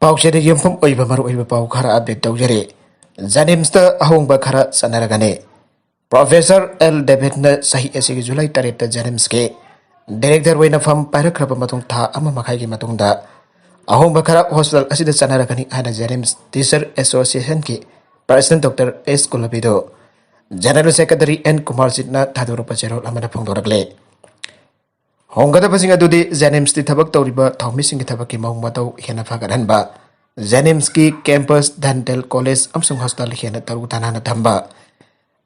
Pausada yumfum oiba maru oiba pau khara update tawjare. Janimsta ahongba khara sanaragane. Professor L. David na sahi asigi July tarita Janims ke Director Wayna Fam Parakrapa matung tha ama makai ki matung da ahongba khara hospital asida sanaragani ana Janims Teacher Association ki President Dr. S. Kulabido General Secretary N. Kumar Sitna thaduru pachero amana phongdorakle. Hongada pasing adudi Janims ti thabak tawriba thawmi singi thabak ki maung matau hena phagaranba Janims ki campus dental college amsung hospital hena taru tanana thamba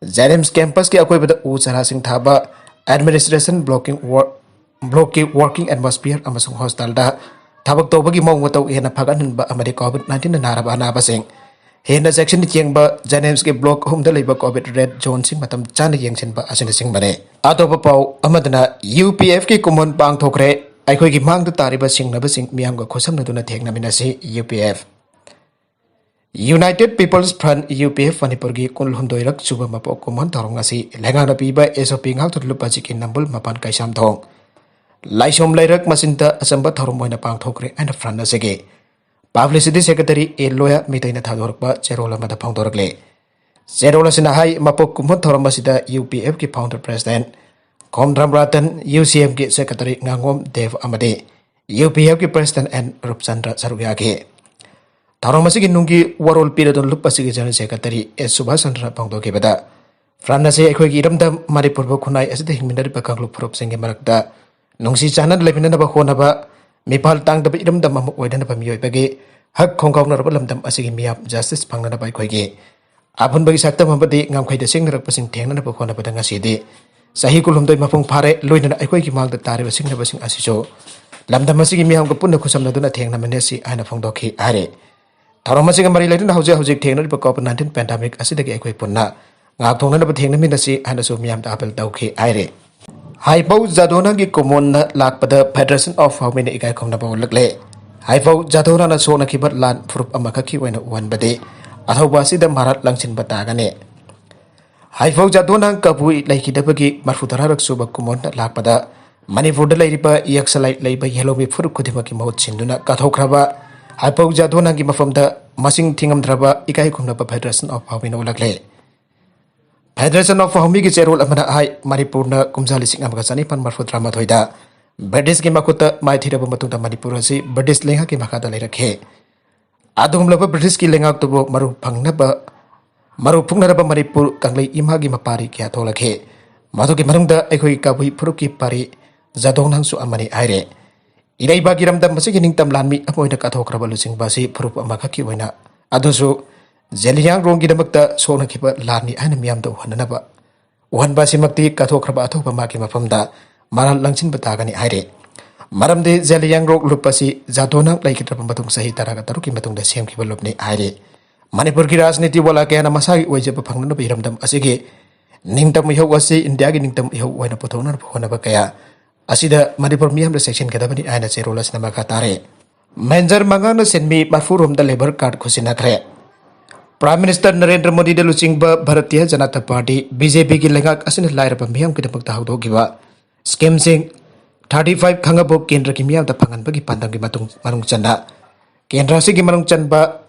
Janims campus ki akoi bada u chara sing thaba administration working atmosphere amasung hospital da thabak tawbagi maung matau hena phagaranba amade COVID-19 na naraba anaba sing hena section ni chengba Janims ke block home da leiba COVID red zone sing matam chana yengchenba asina sing bane atopa pau amadana UPF ki common pang thokre akhoi ki mang da tariba singnaba sing miam ga khosam na duna thekna minasi UPF United People's Front UPF Manipur gi kunlhundoirak chuba mapo common thorong asi lenga na piba SOP ngak thulu pachik nambul mapan kaisam thong laisom lairak masinta asamba thorong moina pang thokre and front na sege Publicity Secretary A. Loya Mitaina Thadorpa Cherola Mata Pongdorakle. Cherola Sinahai Mapok Kumon Thoromasida UPF ki Founder President. Komdram Ratan UCM ki Secretary Ngangom Dev Amade. UPF ki President and Rupchandra Sarugaki. Thoromasiki Nungi Warol Piradon Lupasiki General Secretary S. Subhasandra Pongdoki Bada. Franase Equigi Ramda Maripurbo Kunai as the Himindari Pakanglu Prop Singi Marakda. Nungsi Chanan Levinaba Honaba. Mipal tang dapat idam dam mamuk wedan dapat miyoi bagi hak kongkong na rapat lamdam asigi miyap justice pang na dapat koigi. Apun bagi sakta mambati ngam kai desing narak pasing tiang na dapat kong dapat ngasidi. Sahi kulum doi mapung pare loy na ai koigi mal datari basing na basing asiso. Lamdam asigi miyam kapun na kusam na duna tiang na menesi ay na fong doki are. Tarong masing mari lain na haujik tiang na dapat COVID-19 pandemic asidagi ai koigi pun na. Ngak tong na dapat tiang na minasi ay na so miyam da apel dauki are. Haipau Jadona ki common na lak pada Federation of Family ikai kom na pau lakle. Haipau Jadona na so na kibat lan furup amaka ki wena wan bade. Atau basi da marat langsin batagane. Haipau Jadona kapui lai ki dapagi marfutara rak subak common na lak pada Manipur da lai ripa iyak salai lai ba yellow mi furup kudima ki maut sinduna kathau kraba. Haipau Jadona ki mafam da masing tingam draba ikai kom na pa Federation of Family lakle. Federation of Family ki cerul amana hai Manipur na kumjali sing amga sani pan marfut rama thoida British ki makuta mai thira ba matung ta Manipur si British lenga ki makata lai rakhe adum laba British ki lenga to maru phangna ba maru phungna ba Manipur kanglei ima gi mapari kya tholakhe madu ki marung da ekhoi ka bui phuru ki pari jadong nang su amani aire irei ba giram da masi ki ningtam lanmi apoi da ka thokra ba lusing ba si phuru amaka ki waina adusu Zeliang rongi damakta sona kiba lani ana miyam da uhanaba uhanba simakti kathokraba athoba maki mafamda maral langchin batagani aire maramde Zeliang rok lupasi jadona laikitrapa matung sahi taraga taruki matung da sem kiba lupni aire Manipur ki rajniti wala kaya na masagi wajib phangna biramdam asige ningtam ihau wasi India gi ningtam ihau waina puthona phonaba kaya asida Manipur miyam da section kadabani aina cherolas na makatare Manjar mangana senmi mafurum da labor card khusina khre Prime Minister Narendra Modi de Luchingba Bharatiya Janata Party BJP ki lengak asin lair pa miyam ki dapak tahau do giwa scheme sing 35 khangabo kendra ki miyam da phangan bagi pandam ki matung marung chanda kendra si ki marung chanba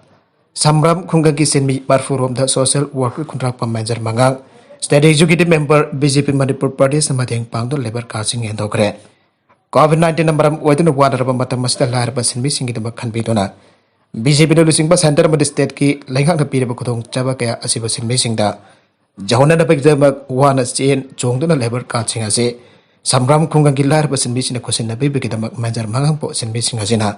samram khunga ki senmi barfurom da social worker contract pa manager mangang state executive member BJP Manipur Party samatheng pangdo labor casting endokre COVID-19 nambaram waitun wadar pa matam masda lair pa senmi singi dapak khanbi dona BJP Lusing ba center madi state ki lenghak na pire ba kudong chaba kaya asiba singme singda jahona na pagdama wana chain chongdo na labor card singa se samram khungang gilar ba sinmi sina khosin na bibi kidama manjar mangang po sinmi singa sina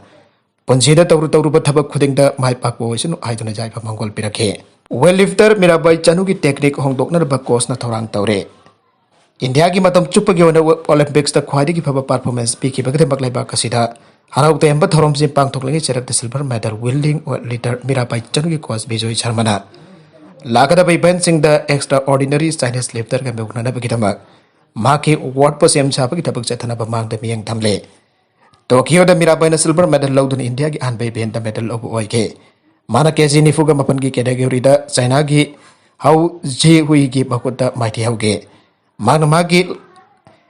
ponjida tawru ba thabak khuding da mai pak po sinu aiduna jai pa mangol pirakhe weightlifter mirabai chanu ki technique hongdok na ba course na thorang tawre India ki matam chupa gi wana Olympics da khwadi ki phaba performance pi ki bagde baklai ba kasida Harau tempat thorom si pang thok lagi cerak silver medal wielding leader Mirabai Chanu ki cause Bijoy Sharmana. Lagada by Ben Singh the extraordinary Chinese lifter ka mekuna na bagitama. Maki award po siyam chapa kita pagchatana ba mang da miyang tamle. Tokyo da Mirabai na silver medal laudun India ki anbay ben da medal obu oike. Mana kesi ni fuga mapan ki category da China ki how ji hui ki makuta mighty hauge. Mana maki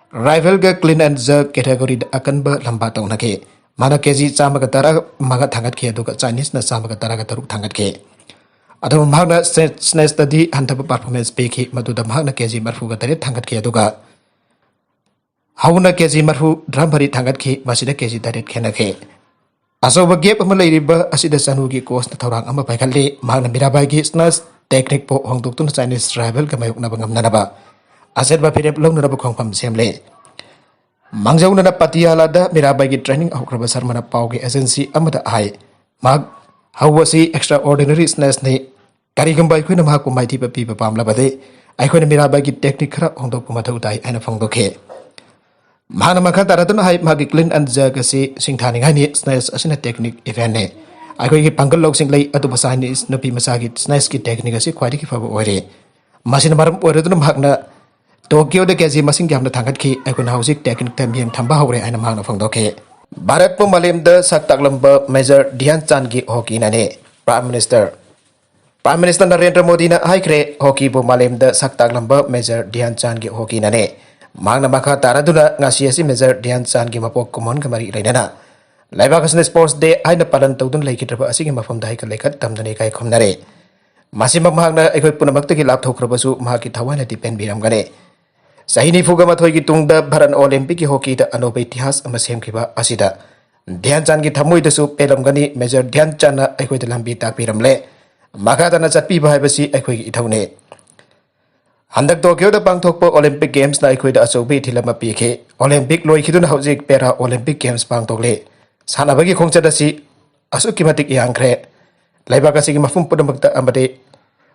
rival ga clean and jerk category da akan ba lamba taw nake. mana keji chama ka tara maga thangat ke aduga Chinese na chama ka tara ka taruk thangat ke adu mahna snatch study hantaba performance pe ki maduda mahna keji marfu ka tare thangat ke aduga hauna keji marfu drambari thangat ke masida keji tare khena ke asoba gap ama leiriba asida sanu gi course na thorang ama paikhalle mahna mirabai gi snatch technique po hongduk tun Chinese tribal ka mayuk na bangam na ba aset ba phirep long na ba khongpam semle Mangjau na Patiala da Mirabai gi training Okraba Sarmana Pau gi agency amada ai mag hawasi extraordinary snatch ne karigam bai khuna ma ko mai thi pa pi pa pam la bade ai khona Mirabai gi technique khara hongdok kuma thau tai ana phangdo khe mana makha taratun hai magi clean and jaga si singthani ngai ni snatch asina technique event ne ai khoi gi pangal lok sing lai atu basani nupi masagi snatch gi technique asi khwadi ki fa ore masina maram ore tun magna Tokyo da keji masing gyamna thangat ki aikuna hausik technique tam yem thamba hore aina magna phangdoke Bharat po malim da saktak lamba Major Dhyan Chand gi hockey na ne Prime Minister Narendra Modi na haikre hockey po malim da saktak lamba Major Dhyan Chand gi hockey na ne magna makha taraduna ngasi asi Major Dhyan Chand gi mapok kumon kamari rainana Laiba kasne sports day aina palan tawdun laikitraba asigi mafam dai ka lekhat tamdane kai khomnare masima magna aikoi punamakta gi lap thokrabasu mahaki thawana depend biram gane Sahini fuga mathoi gi tungda Bharan Olympic gi hockey da anoba itihas ama semkhiba asida Dhyan Chand gi thamoi da su pelam gani Major Dhyan Chand na aikoi da lambi ta piramle makha da na chatpi bhai basi aikoi gi ithone Handak Tokyo da pangthokpa Olympic Games na aikoi da achobi thilama pikhe Olympic loi khidun haujik Para Olympic Games pangthokle sanaba gi khongchada si asuki matik yangkhre laiba ka sigi mafum pudamakta amade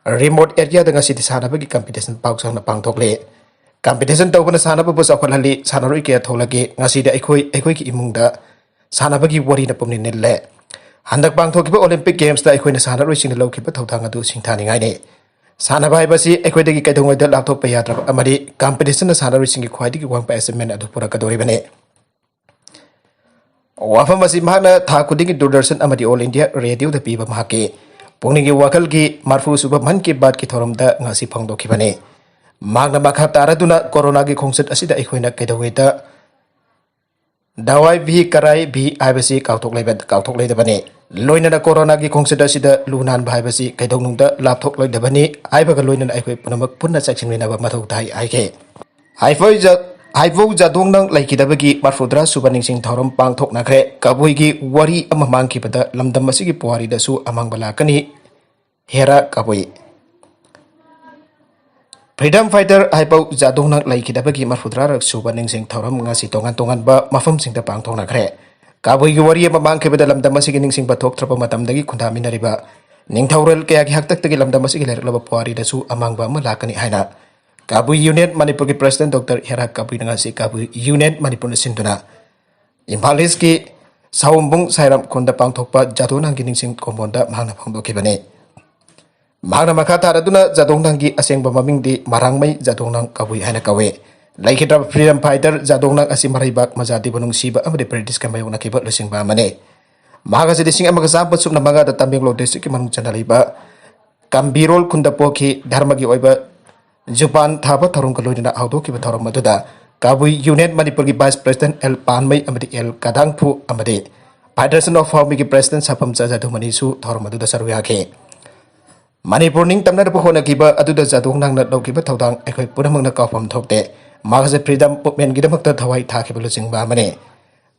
remote area da ngasi sanaba gi competition pausang na pangthokle Competition tawbana sanaba bu sakhwalhali sanaroi ke tholage ngasi da aikoi ki imungda sanaba gi wari na pumni nelle handak pangthokiba Olympic Games da aikoi na sanaroi sing lawkiba thawthang adu singthani ngai ne sanaba hai basi aikoi dagi kaidongoi da lapthok pa yatra amari competition na sanaroi sing gi khwadi gi wangpa assignment adu pura ka dori bane wafam basi mahna tha kuding Doordarshan amari All India Radio da piba mahake pungning gi wakal gi marfu suba man ki bat ki thorom da ngasi phangdokhibane Magna makha taraduna corona gi khongset asida ikhoina kedaweta dawai bhi karai bhi aibasi kauthok leidabani loina corona gi khongset asida lunan bhaibasi kaidongnung da lapthok leidabani aibaga loina aikhoi punamak punna chaksinwena ba mathau thai aike haifo jadong nang laikidabagi marfudra subaning sing thorom pangthok nakre kabui gi wari ama mangkibada lamdam asigi puari da su amang balakani hera kabui Freedom fighter haipau jadong nang laikidabagi marfudra rak subaning sing thoram ngasi tongan ba mafam sing da pangthok nakre kabui gi wari ama mangkibada lamdam asigi ning sing bathok trapa matam dagi khundaminariba ningthaural kaya gi haktak tagi lamdam asigi lerlaba puari da su amang ba malakani haina Kabui Union Manipur ki President Dr. Hera Kabui ngasi Kabui Union Manipur sinduna Imphalis ki Saumbung Sairam Konda pangthokpa jadonang gi ningsing komonda mahna phangdokibane Magna makha taraduna jadongnang gi asengba maming di marangmai jadongnang Kabui haina kawe laikhitra freedom fighter jadongnang asi maraibak majadi bunung siba amade British kamayong nakiba lusingba mane maga se dising amaga sampa supna maga da Tamenglong district ki manung chanaliba Kambirol Kundapo ki dharma gi oiba Japan thaba tharung kaloina audo ki batharum maduda Kabui Union Manipur ki Vice President L Panmai amade L Kadangphu amade Federation of Home ki President Sapam Chajadu Manisu tharum maduda sarwya ke Manipur ning tamna da hona ki ba aduda jadong nang na dauki ba thaudang aikhoi punamang na kawpam thokte magase freedom movement gi damakta thawai thaki bulu jingba mane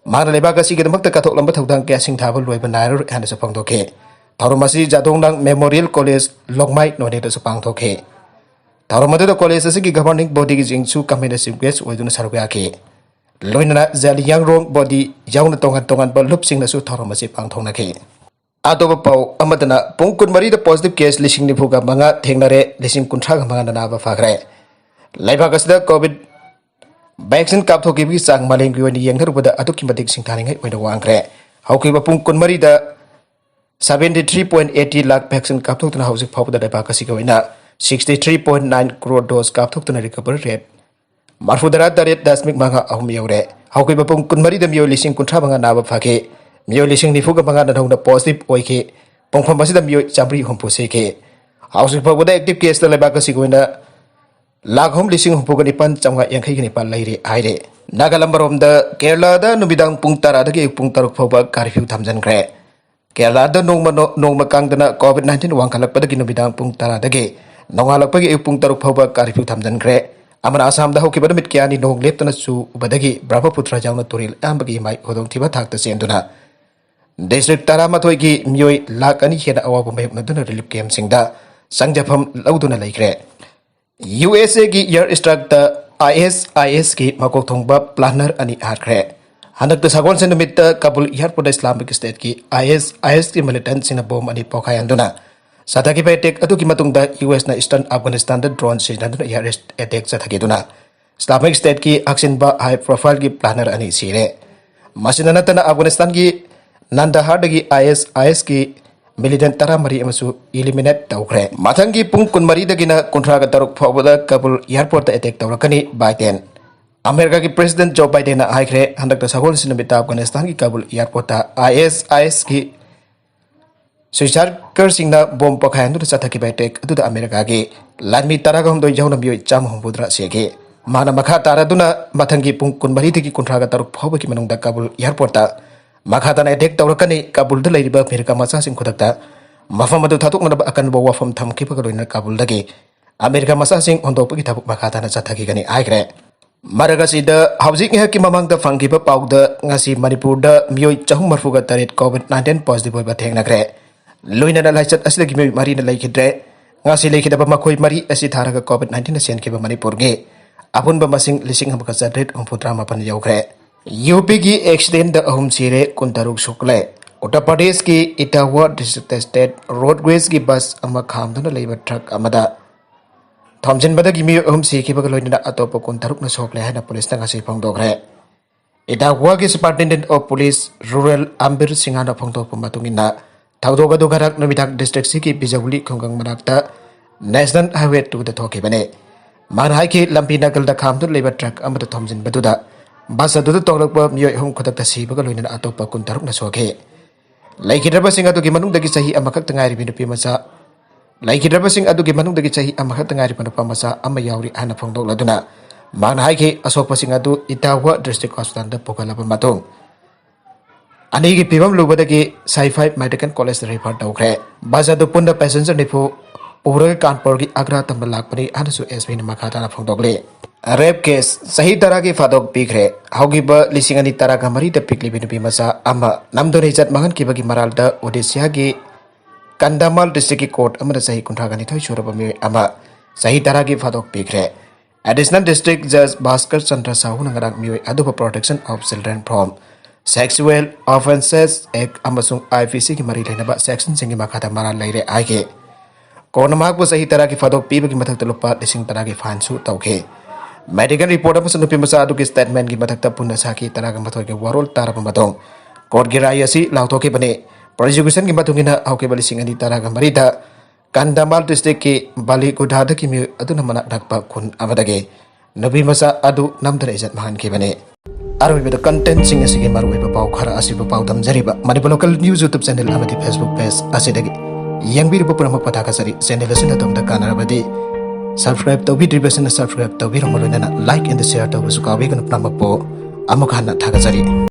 magna leba ka si gi damakta ka thok lamba thaudang ke sing thaba loiba nair hana sa pangdoke tharumasi jadong nang Memorial College Longmai node da sa pangdoke Taramadu college asigi governing body gi jingchu comprehensive guest oiduna sarwya ke loinana jali yang rong body yauna tongan ba lupsing na su taramasi pangthongna ke adoba pau amadana pungkun mari da positive case lising ni phuga manga thengnare lising kunthra ga manga na ba phagre laiba gasda covid vaccine kap thoki bi sang maleng gi wani yengthar bada aduki madik singthani ngai oida wangre hauki ba pungkun mari da 73.80 lakh vaccine kap thokna hausik phawda da ba kasi ga wina 63.9 crore dose kap thokna recovery rate marfudara daret dasmik manga ahum yaure hauki ba pungkun mari da miyo lising kunthra manga na ba phage miyo lising ni phuga manga na thongna positive oike pongpham basi da miyo chabri humpu se ke hausik phawda active case da leba kasi ga wina Lakhom lising humpuganipan chamga yankaiganipan lairi aire. Nagalambaromda Kerala da nubidang pung tara dagi pung taruk phoba curfew thamjankre. Kerala da nongma kangdana COVID-19 wangkhalakpadagi nubidang pung tara dagi nongalakpagi pung taruk phoba curfew thamjankre. Amana Assam da hokibada mit kyani nong leptana su ubadagi Brahmaputra jauna turil ambagi mai hodong thiba thakta senduna. District Taramatoi ki myoi lakani hena awabu mayuknaduna relief camp singda sangjafam lauduna laikre. USA ki Air Strike da ISIS ki makok thongba planner ani harkre. Hanak da sagon sen numit Kabul Airport Islamic State ki ISIS ki militant sina bom ani pokayanduna. Sataki attack atu ki matungda US na Eastern Afghanistan da drone sinaduna air attack sathakiduna. Islamic State ki action ba high profile ki planner ani sire. Masinana tana Afghanistan ki Nandahar dagi ISIS ki militant tara mari amasu eliminate tawkre. Mathangi pung kunmari dagina kontraga taruk phawbada Kabul Airport attack tawrakani Biden. America ki President Joe Biden na haikre handak ta sagol sinamita Afghanistan ki Kabul Airport ta ISIS ki Suichar Kersingna bom pakhayan du sathaki attack adu da America ki lanmi taraga hom doi jauna mioi cham hombudra sege. Mana makha tara duna mathangi pung kunmari dagi kontraga taruk phawba ki manungda Kabul Airport ta Makhatan attack tawrakani Kabul da lairiba America macha sing khudakta mafam adu thatuk na akan bo wafam thamki pagaloina Kabul dagi America macha sing ondopagi thabuk makhatan chathaki gani aikre maraga sida housing ha ki mamang da fangi ba pauda ngasi Manipur da mioi chahum marfuga taret COVID-19 positive ba thengna kre loina da laichat asida ki mioi mari na laikidre ngasi laikida ba makhoi mari asi tharaga COVID-19 sen ke ba Manipur ge apun ba masing lising ham ka sadret umputra mapan yaukre UP की accident अहम सिरे कुंतरुक शुक्ले उत्तर प्रदेश की Etawah district state roadways की बस अमा खामदुना लेबा truck अमदा थमजिनबदगी मी अहम सिखिबगा लोइना अतोप कुंतरुक न सोकले हाना पुलिस ना गसि फंगदोग्रे इटावा की सुपरिटेंडेंट ऑफ पुलिस रूरल आम्बिर सिंहाना फंगदोप मतुंगिना थाउदोगदु घराक नमिदाक डिस्ट्रिक्ट सी की बिजौली खंगंग मनाकता नेशनल हाईवे 2 द थोकेबने मानहाई की लंबी नगल द खामदुन लेबा truck अमदा थमजिनबदुदा Basa du tolakpa mioi hom khodak ta sibaga loina atopa kuntaruk na soke laikidraba sing adu gi manung dagi sahi amakak tangari binu pi masa laikidraba sing adu gi manung dagi sahi amakak tangari binu pa masa amma yauri ana phongdok laduna man hai ke asokpa sing adu Itawa district hospital da pokalaba matung ani gi pibam lubadagi Sci-Fi Medical College refer tawkre basa du punda passenger nifu Pura Kanpur की आगरा तंबलाक पनी आनसु SB ने मखाता ना फोंदोगले rape case सही तरह के फादोक पिखरे हाउगिब लिसिंगनी तरह का मरी द पिकली बिनु मसा अमा नमदो रिजत मगन की बगी मराल द ओडिशा की कंदामल डिस्ट्रिक्ट की कोर्ट अमर सही कुंठागनी थोई छोरब में अमा सही तरह की फादोक पिखरे एडिशनल डिस्ट्रिक्ट जज भास्कर चंद्र साहू नगराक मियो अदुब protection of children from sexual offences act अमसुंग आईपीसी की मरी लेनबा सेक्शन सिंगी मखाता मराल लेरे आगे कोनमागबो सही तरह की फदोक पीबगी मथक्ता लुपा लिसिंग तरह की फानसु तौखे मेडिकल रिपोर्ट अमसुंग नुपि मसा अदुगी स्टेटमेंट की मथक्ता पुन्ना साकी तरह का मथोय के वरोल तारब मथों कोर्ट की राय असि लाउथोके बने प्रोसिक्यूशन की मथुंगिना हौके बलिसिंग अनि तरह का मरिदा कंदामाल डिस्ट्रिक्ट की बाली गुडाद की म्यू अदुना मना ढकपा खुन अमदगे नबी मसा अदु नमदर इज्जत महान के बने अरबिबद कंटेंट सिंग असि के मारुइबा पाउ खरा असि पाउ दमजरिबा Manipur local news YouTube channel अमदि फेसबुक पेज असिदगी यंगबीरबो पुरमक पताकसरी चैनल असिना तमदा कानरबदि सब्सक्राइब तौबिद्रिबसना सब्सक्राइब तौबिरमलोइना लाइक एंड शेयर तौबसु काबिगन पुरमकपो अमुक हाना थागजरी।